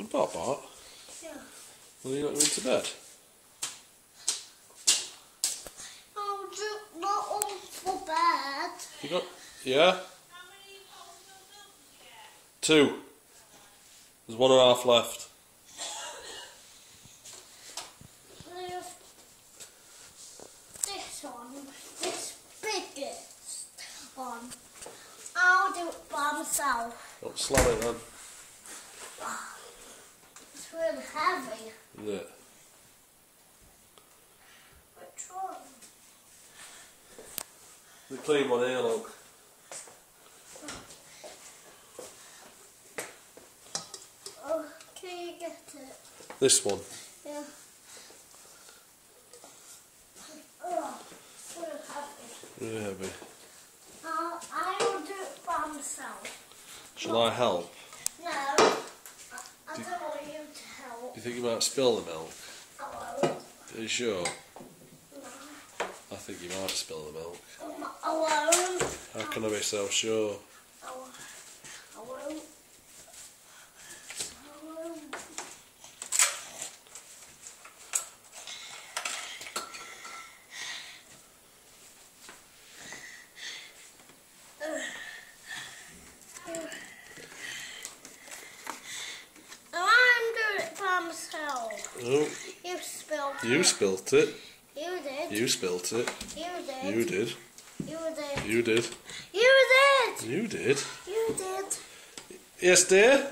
Bart Bart? Yeah. Well, you're not going to bed? I'll do not on for bed. You got... Yeah? 2. There's 1.5 left. There's this one, this biggest one. I'll do it by myself. Don't slam it then. It's really heavy. Isn't it? Which one? The clean one here, look. Oh, can you get it? This one. Yeah. Oh, it's really heavy. Really heavy. I will do it by myself. Shall I help? No, I don't want you to help. Do you think you might spill the milk? I won't. Are you sure? No. I think you might spill the milk. I won't. How can I be so sure? I won't. I won't. I won't. I'm doing it by myself. Oh, You spilled it. you spilt it. You did. You spilt it. You did. You did. You did. You did. You did. You did. You did. Yes, dear?